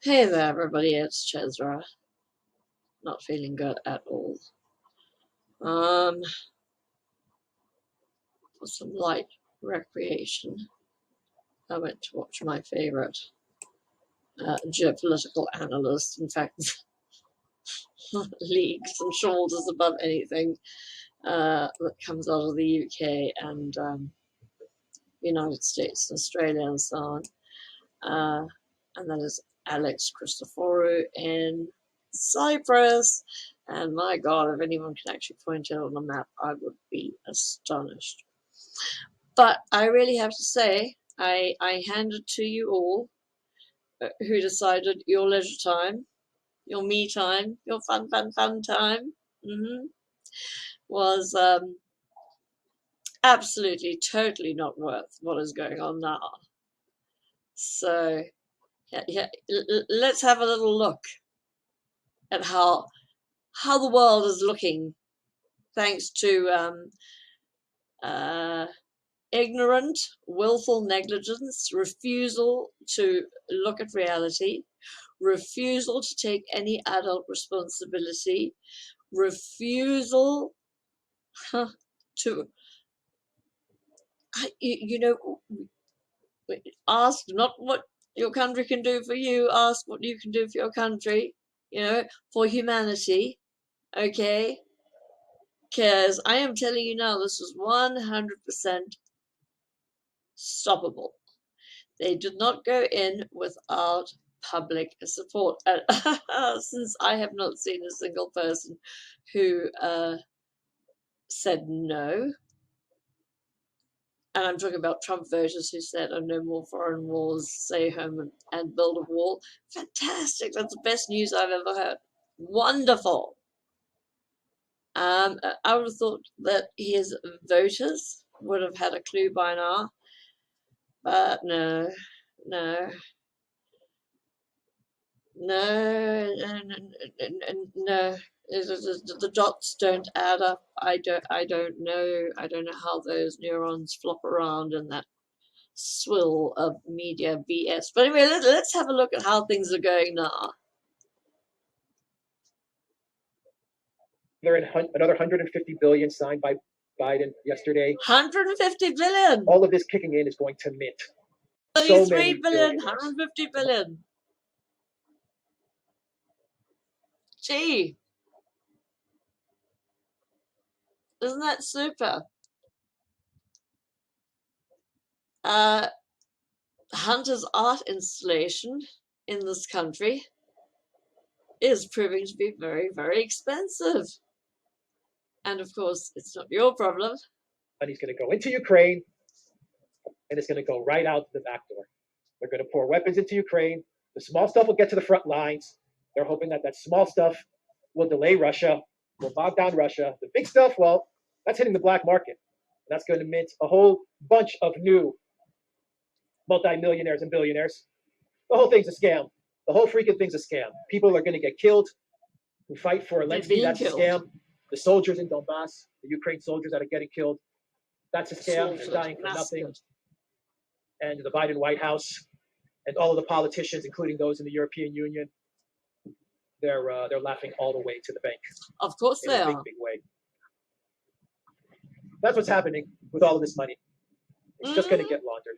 Hey there, everybody, it's Chezra. Not feeling good at all. For some light recreation, I went to watch my favorite geopolitical analyst, in fact, leagues and shoulders above anything that comes out of the UK and United States and Australia and so on. And that is Alex Christoforou in Cyprus. And my God, if anyone can actually point it on a map, I would be astonished. But I really have to say, I hand it to you all who decided your leisure time, your me time, your fun time was absolutely, totally not worth what is going on now. So, yeah, let's have a little look at how the world is looking thanks to ignorant, willful negligence, refusal to look at reality, refusal to take any adult responsibility, refusal to, ask not what your country can do for you, ask what you can do for your country, for humanity, okay? Because I am telling you now, this is 100% stoppable. They did not go in without public support. Since I have not seen a single person who said no, and I'm talking about Trump voters who said, oh, no more foreign wars, stay home and build a wall. Fantastic. That's the best news I've ever heard. Wonderful. I would have thought that his voters would have had a clue by now, but no. No, the dots don't add up. I don't know. I don't know how those neurons flop around in that swill of media BS. But anyway, let's have a look at how things are going now. Another 150 billion signed by Biden yesterday. 150 billion. All of this kicking in is going to mint. 33 billion, 150 billion. Gee, isn't that super? Hunter's art installation in this country is proving to be very, very expensive. And of course, it's not your problem. And he's going to go into Ukraine, and it's going to go right out the back door. They're going to pour weapons into Ukraine. The small stuff will get to the front lines. They're hoping that small stuff will delay Russia, will bog down Russia. The big stuff, well, that's hitting the black market. And that's going to mint a whole bunch of new multimillionaires and billionaires. The whole thing's a scam. The whole freaking thing's a scam. People are going to get killed who fight for Zelensky. That's a scam. The soldiers in Donbass, the Ukraine soldiers that are getting killed, that's a scam. They're dying for nothing. And the Biden White House and all of the politicians, including those in the European Union, they're laughing all the way to the bank. Of course they are. Big way. That's what's happening with all of this money. It's just going to get laundered.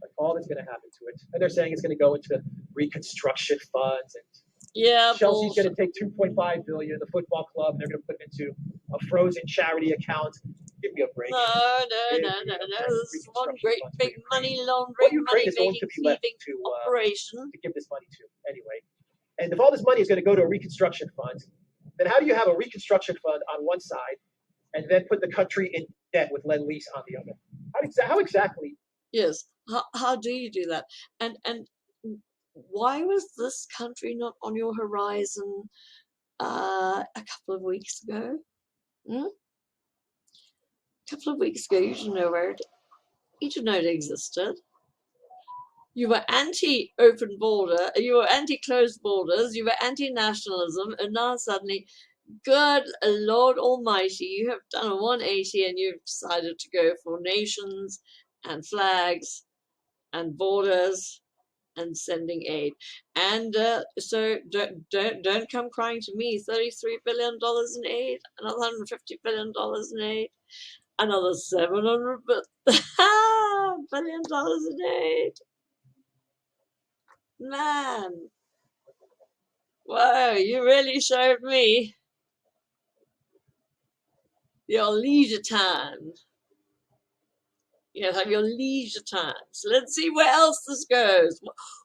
Like, all that's going to happen to it. And they're saying it's going to go into reconstruction funds. And Chelsea's going to take $2.5 billion, the football club, and they're going to put it into a frozen charity account. Give me a break. No. This is one great big money laundering, money-making, thieving operation. To give this money to, anyway. And if all this money is going to go to a reconstruction fund, then how do you have a reconstruction fund on one side and then put the country in debt with Lend-Lease on the other? How exactly? Yes. How do you do that? And why was this country not on your horizon a couple of weeks ago? A couple of weeks ago, you didn't know you didn't know it existed. You were anti-open border, you were anti-closed borders, you were anti-nationalism, and now suddenly, good Lord Almighty, you have done a 180 and you've decided to go for nations and flags and borders and sending aid. And so don't come crying to me. $33 billion in aid, another $150 billion in aid, another $700 billion in aid. Man, whoa, you really showed me your leisure time. Have your leisure time. So let's see where else this goes.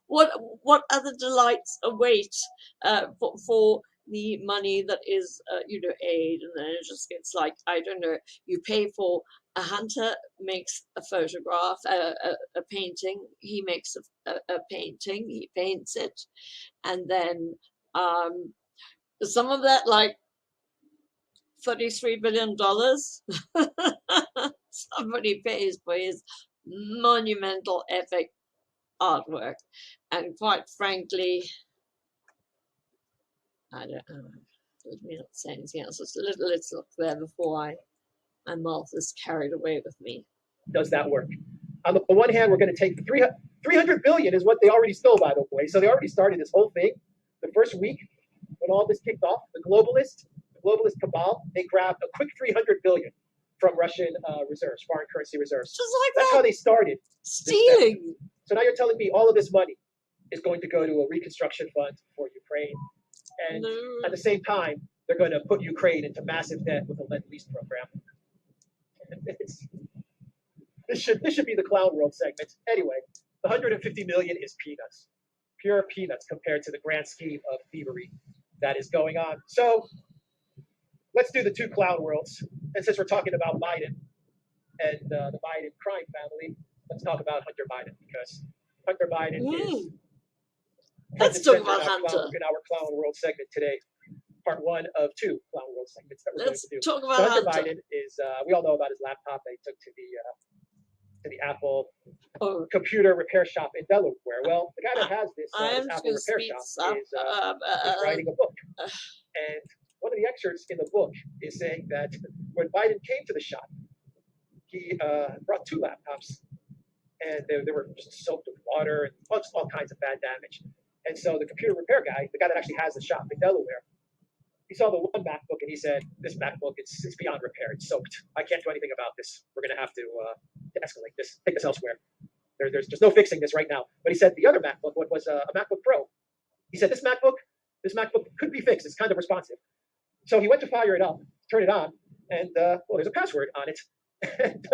What other delights await for the money that is aid, and then it just gets like, I don't know, you pay for a hunter makes a photograph, a painting. He makes a painting. He paints it, and then some of that, like $33 billion, somebody pays for his monumental epic artwork. And quite frankly, I don't know. Let me not say anything else. Let's look there before my mouth is carried away with me. Does that work? On the one hand, we're going to take the 300 billion is what they already stole, by the way. So they already started this whole thing. The first week when all this kicked off, the globalist cabal, they grabbed a quick 300 billion from Russian reserves, foreign currency reserves. Just like That's how they started stealing. So now you're telling me all of this money is going to go to a reconstruction fund for Ukraine, and at the same time, they're going to put Ukraine into massive debt with a Lend-Lease program. This should be the Clown World segment. Anyway, the 150 million is peanuts, pure peanuts compared to the grand scheme of thievery that is going on. So let's do the two Clown Worlds. And since we're talking about Biden and the Biden crime family, let's talk about Hunter Biden, because Hunter Biden is. Let's talk about Hunter. In our Clown World segment today, part one of two Clown World segments that we're going to do. Talk about Hunter Biden is. We all know about his laptop that he took to the Apple computer repair shop in Delaware. Well, the guy that has this Apple repair shop is writing a book, and one of the excerpts in the book is saying that when Biden came to the shop, he brought two laptops, and they were just soaked with water and all kinds of bad damage. And so the computer repair guy, the guy that actually has the shop in Delaware, he saw the one MacBook and he said, "This MacBook, it's beyond repair. It's soaked. I can't do anything about this. We're going to have to escalate this, take this elsewhere. There's just no fixing this right now." But he said the other MacBook, what was a MacBook Pro, he said this MacBook could be fixed. It's kind of responsive. So he went to fire it up, turn it on, and there's a password on it.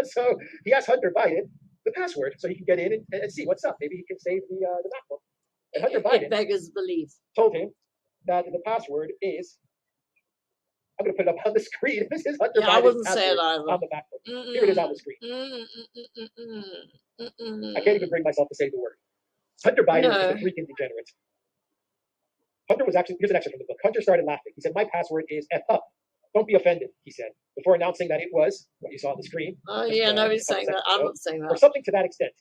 So he asked Hunter Biden the password so he can get in and see what's up. Maybe he can save the MacBook. And Hunter Biden beggars belief. Told him that the password is. I'm going to put it up on the screen. This is Hunter Biden's I wouldn't say it either. On the MacBook. Here it is on the screen. I can't even bring myself to say the word. Hunter Biden is a freaking degenerate. Hunter was actually, here's an excerpt from the book. Hunter started laughing. He said, "My password is F up. Don't be offended," he said, before announcing that it was what you saw on the screen. Oh, yeah, no, he's saying that. I'm not saying that. Or something to that extent.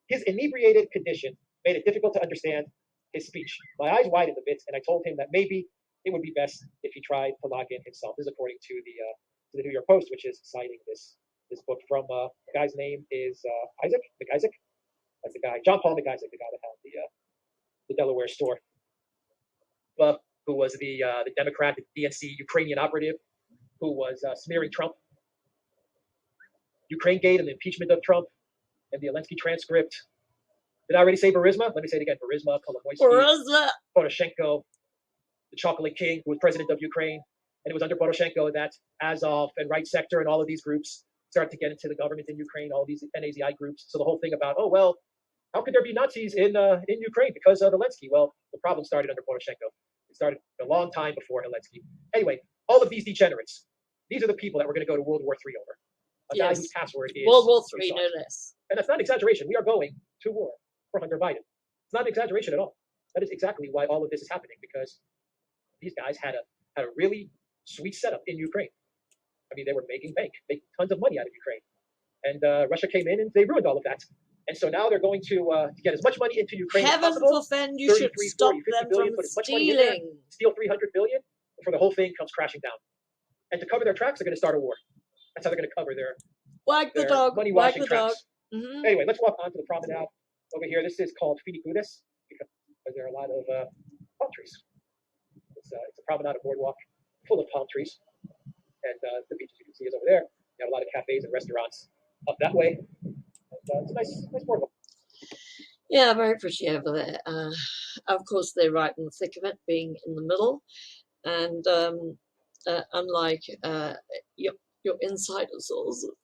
His inebriated condition made it difficult to understand his speech. My eyes widened a bit, and I told him that maybe it would be best if he tried to log in himself. This is according to the New York Post, which is citing this book from the guy's name is Isaac McIsaac. That's the guy, John Paul McIsaac, the guy that had the Delaware store, who was the Democrat, the DNC Ukrainian operative, who was smearing Trump. Ukraine Gate and the impeachment of Trump, and the Zelensky transcript. Did I already say Burisma? Let me say it again. Burisma, Kolomoisky, Poroshenko, the Chocolate King, who was president of Ukraine. And it was under Poroshenko that Azov and Right Sector and all of these groups started to get into the government in Ukraine, all these NAZI groups. So the whole thing about, how could there be Nazis in Ukraine because of Zelensky? Well, the problem started under Poroshenko. It started a long time before Zelensky. Anyway, all of these degenerates, these are the people that we're going to go to World War III over. A guy whose password is World War III, no less. And that's not an exaggeration. We are going to war for Hunter Biden. It's not an exaggeration at all. That is exactly why all of this is happening, because these guys had a really sweet setup in Ukraine. I mean, they were making tons of money out of Ukraine. And Russia came in and they ruined all of that. And so now they're going to get as much money into Ukraine as possible. Heaven forfend, you should stop them from stealing. Steal 300 billion before the whole thing comes crashing down. And to cover their tracks, they're going to start a war. That's how they're going to cover their money washing tracks. Mm-hmm. Anyway, let's walk onto the promenade over here. This is called Finicudis. because there are a lot of palm trees. It's a promenade, a boardwalk full of palm trees, and the beach, as you can see, is over there. You have a lot of cafes and restaurants up that way. And, it's a nice boardwalk. Yeah, very pretty over there. Of course, they're right in the thick of it, being in the middle, and unlike your insiders,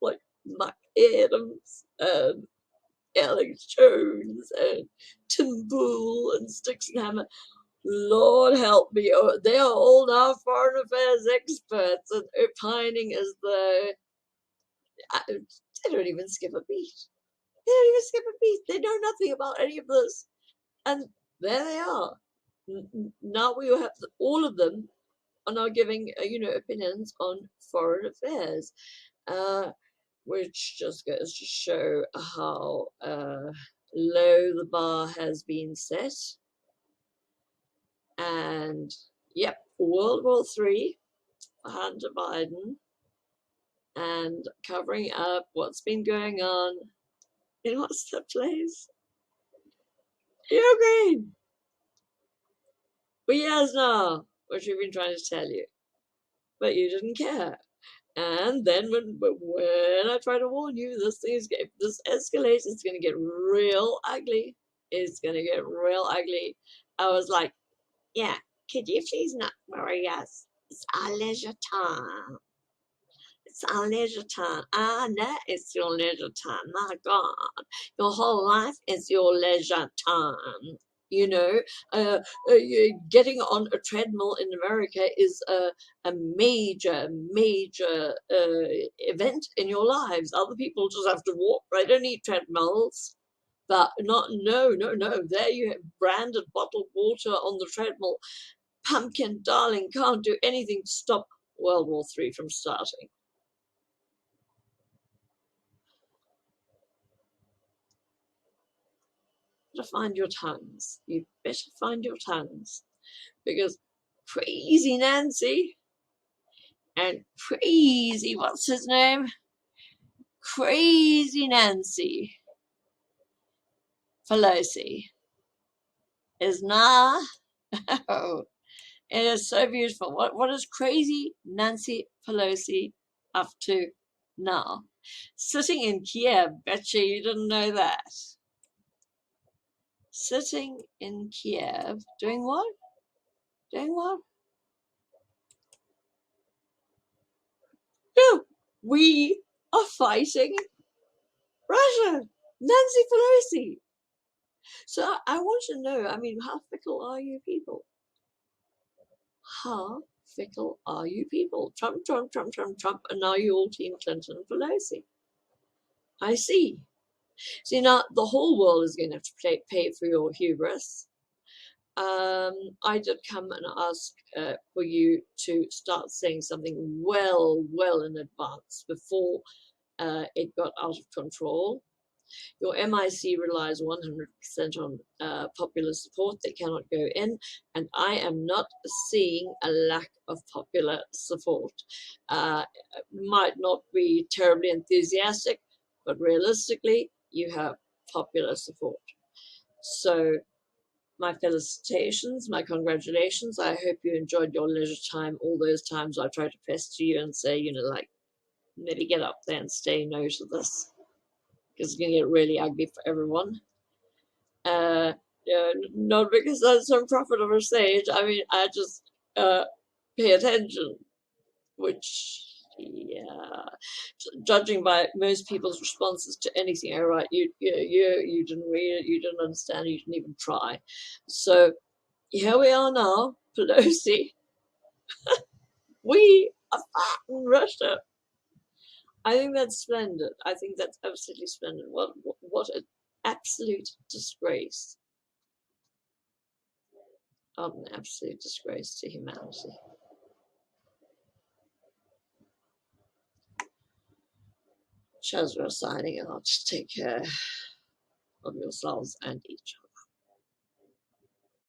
like Mac Adams and Alex Jones and Tim Bull and Sticks and Hammer. Lord help me, they are all now foreign affairs experts and opining as though they don't even skip a beat. They don't even skip a beat. They know nothing about any of this. And there they are. Now we have all of them are now giving opinions on foreign affairs, which just goes to show how low the bar has been set. And yep, World War III, Hunter Biden, and covering up what's been going on in what's that place? Ukraine. For years now, which we've been trying to tell you, but you didn't care. And then when I try to warn you, this escalates, it's going to get real ugly. It's going to get real ugly. I was like, yeah, could you please not worry us? It's our leisure time. It's our leisure time. I know it's your leisure time. My God, your whole life is your leisure time. Getting on a treadmill in America is a major event in your lives. Other people just have to walk. They don't need treadmills. But no. There you have branded bottled water on the treadmill. Pumpkin, darling, can't do anything to stop World War III from starting. Better find your tongues. You better find your tongues. Because crazy Nancy and crazy, what's his name? Crazy Nancy Pelosi is now, oh, it is so beautiful. What is crazy Nancy Pelosi up to now? Sitting in Kiev, betcha you didn't know that. Sitting in Kiev, doing what? Doing what? No, we are fighting Russia. Nancy Pelosi. So I want to know, how fickle are you people? How fickle are you people? Trump, and now you all team Clinton and Pelosi. I see. See, now the whole world is going to have to pay for your hubris. I did come and ask for you to start saying something well in advance before it got out of control. Your MIC relies 100% on popular support. They cannot go in, and I am not seeing a lack of popular support. Might not be terribly enthusiastic, but realistically, you have popular support. So my felicitations, my congratulations. I hope you enjoyed your leisure time, all those times I tried to pester you and say, maybe get up there and say no to this, because it's going to get really ugly for everyone. Not because that's some prophet of a sage. I just pay attention, which, yeah, judging by most people's responses to anything I write, you didn't read it, you didn't understand, you didn't even try. So here we are now, Pelosi. We are fighting Russia. I think that's splendid. I think that's absolutely splendid. What an absolute disgrace. An absolute disgrace to humanity. Chazra signing out. Take care of yourselves and each other.